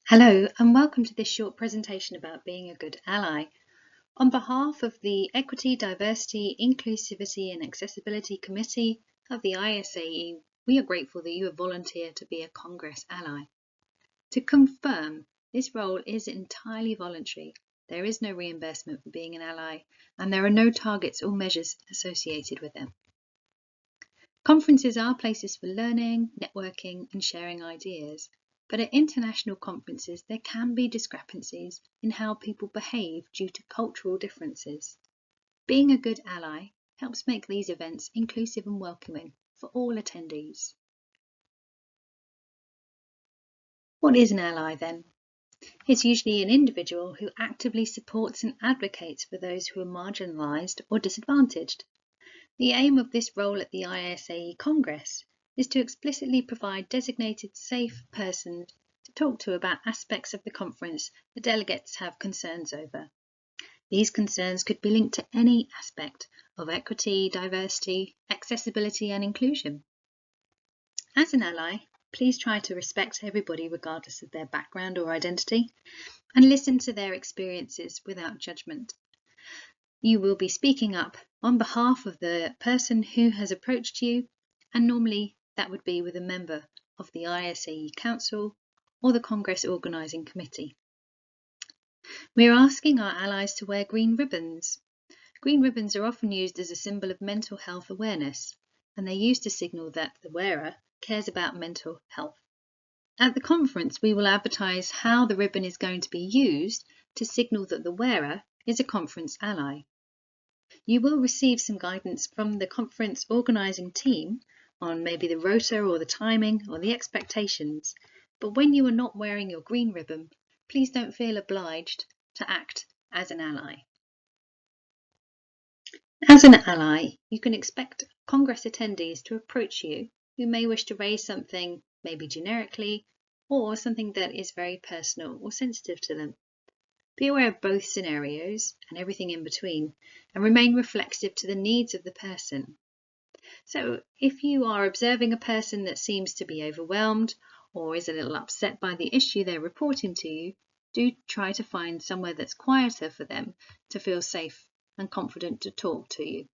Hello and welcome to this short presentation about being a good ally. On behalf of the Equity, Diversity, Inclusivity and Accessibility Committee of the ISAE, we are grateful that you have volunteered to be a Congress ally. To confirm, this role is entirely voluntary. There is no reimbursement for being an ally and there are no targets or measures associated with them. Conferences are places for learning, networking and sharing ideas. But at international conferences, there can be discrepancies in how people behave due to cultural differences. Being a good ally helps make these events inclusive and welcoming for all attendees. What is an ally then? It's usually an individual who actively supports and advocates for those who are marginalised or disadvantaged. The aim of this role at the ISAE Congress is to explicitly provide designated safe persons to talk to about aspects of the conference the delegates have concerns over. These concerns could be linked to any aspect of equity, diversity, accessibility and inclusion. As an ally, please try to respect everybody regardless of their background or identity and listen to their experiences without judgment. You will be speaking up on behalf of the person who has approached you, and normally that would be with a member of the ISAE Council or the Congress Organising Committee. We are asking our allies to wear green ribbons. Green ribbons are often used as a symbol of mental health awareness, and they're used to signal that the wearer cares about mental health. At the conference, we will advertise how the ribbon is going to be used to signal that the wearer is a conference ally. You will receive some guidance from the conference organising team on maybe the rota or the timing or the expectations, but when you are not wearing your green ribbon, please don't feel obliged to act as an ally. As an ally, you can expect Congress attendees to approach you who may wish to raise something maybe generically or something that is very personal or sensitive to them. Be aware of both scenarios and everything in between, and remain reflexive to the needs of the person. So if you are observing a person that seems to be overwhelmed or is a little upset by the issue they're reporting to you, do try to find somewhere that's quieter for them to feel safe and confident to talk to you.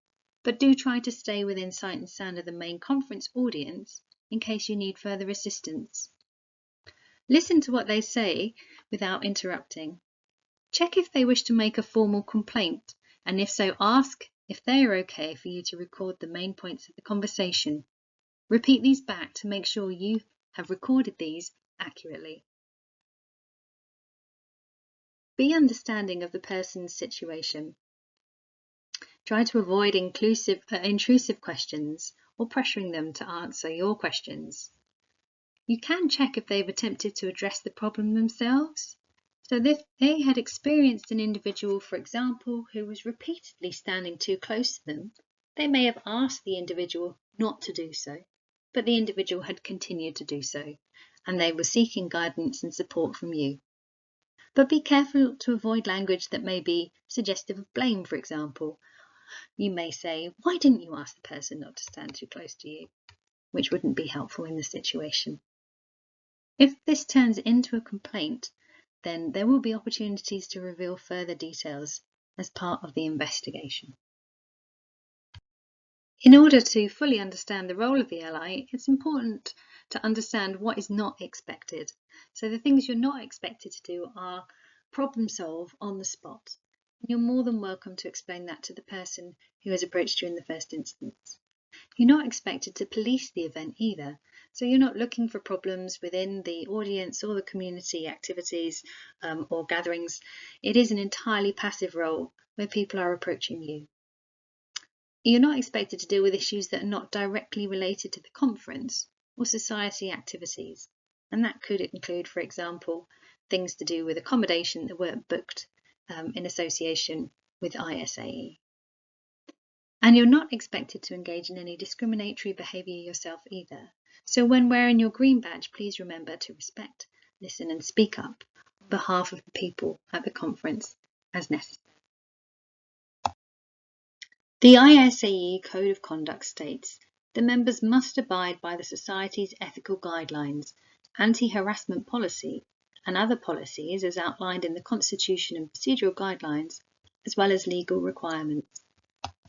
But do try to stay within sight and sound of the main conference audience in case you need further assistance. Listen to what they say without interrupting. Check if they wish to make a formal complaint, and if so, ask if they are okay for you to record the main points of the conversation. Repeat these back to make sure you have recorded these accurately. Be understanding of the person's situation. Try to avoid intrusive questions or pressuring them to answer your questions. You can check if they've attempted to address the problem themselves. So if they had experienced an individual, for example, who was repeatedly standing too close to them, they may have asked the individual not to do so, but the individual had continued to do so, and they were seeking guidance and support from you. But be careful to avoid language that may be suggestive of blame, for example. You may say, "Why didn't you ask the person not to stand too close to you?" which wouldn't be helpful in the situation. If this turns into a complaint, then there will be opportunities to reveal further details as part of the investigation. In order to fully understand the role of the ally, it's important to understand what is not expected. So the things you're not expected to do are problem solve on the spot. You're more than welcome to explain that to the person who has approached you in the first instance. You're not expected to police the event either, so you're not looking for problems within the audience or the community activities or gatherings. It is an entirely passive role where people are approaching you. You're not expected to deal with issues that are not directly related to the conference or society activities, and that could include, for example, things to do with accommodation that weren't booked in association with ISAE. And you're not expected to engage in any discriminatory behaviour yourself either. So when wearing your green badge, please remember to respect, listen and speak up on behalf of the people at the conference as necessary. The ISAE Code of Conduct states the members must abide by the Society's ethical guidelines, anti-harassment policy and other policies as outlined in the Constitution and procedural guidelines, as well as legal requirements.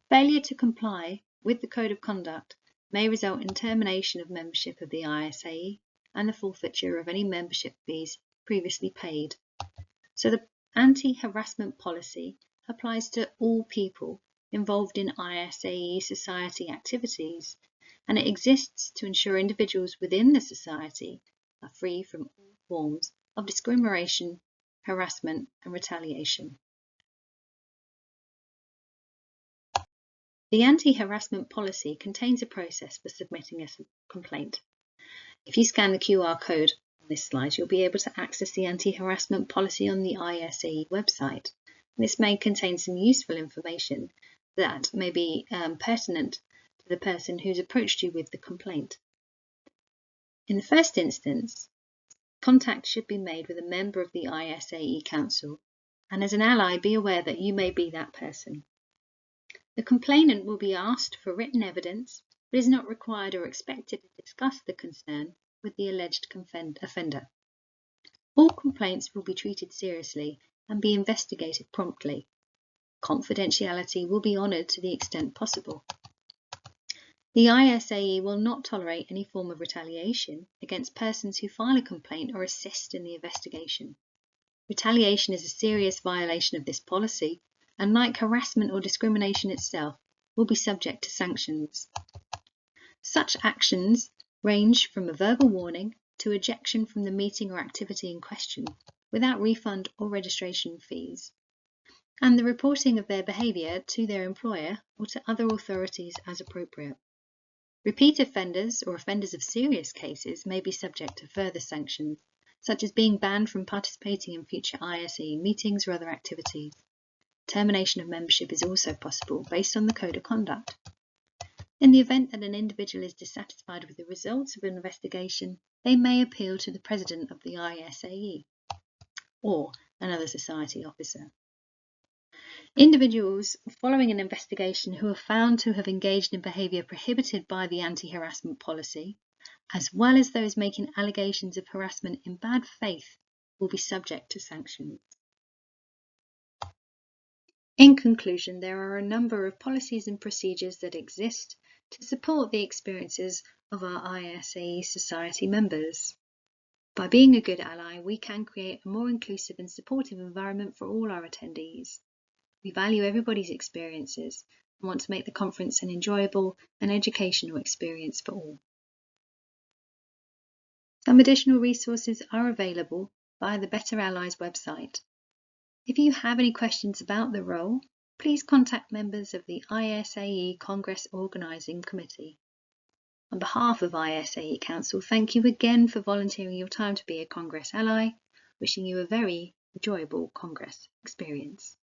Failure to comply with the Code of Conduct may result in termination of membership of the ISAE and the forfeiture of any membership fees previously paid. So the anti-harassment policy applies to all people involved in ISAE society activities, and it exists to ensure individuals within the society are free from all forms of discrimination, harassment, and retaliation. The anti-harassment policy contains a process for submitting a complaint. If you scan the QR code on this slide, you'll be able to access the anti-harassment policy on the ISAE website. This may contain some useful information that may be pertinent to the person who's approached you with the complaint. In the first instance, contact should be made with a member of the ISAE Council, and as an ally, be aware that you may be that person. The complainant will be asked for written evidence, but is not required or expected to discuss the concern with the alleged offender. All complaints will be treated seriously and be investigated promptly. Confidentiality will be honoured to the extent possible. The ISAE will not tolerate any form of retaliation against persons who file a complaint or assist in the investigation. Retaliation is a serious violation of this policy, and like harassment or discrimination itself, will be subject to sanctions. Such actions range from a verbal warning to ejection from the meeting or activity in question, without refund or registration fees, and the reporting of their behaviour to their employer or to other authorities as appropriate. Repeat offenders or offenders of serious cases may be subject to further sanctions, such as being banned from participating in future ISAE meetings or other activities. Termination of membership is also possible based on the Code of Conduct. In the event that an individual is dissatisfied with the results of an investigation, they may appeal to the President of the ISAE or another society officer. Individuals following an investigation who are found to have engaged in behaviour prohibited by the anti-harassment policy, as well as those making allegations of harassment in bad faith, will be subject to sanctions. In conclusion, there are a number of policies and procedures that exist to support the experiences of our ISAE society members. By being a good ally, we can create a more inclusive and supportive environment for all our attendees. We value everybody's experiences and want to make the conference an enjoyable and educational experience for all. Some additional resources are available via the Better Allies website. If you have any questions about the role, please contact members of the ISAE Congress Organising Committee. On behalf of ISAE Council, thank you again for volunteering your time to be a Congress ally, wishing you a very enjoyable Congress experience.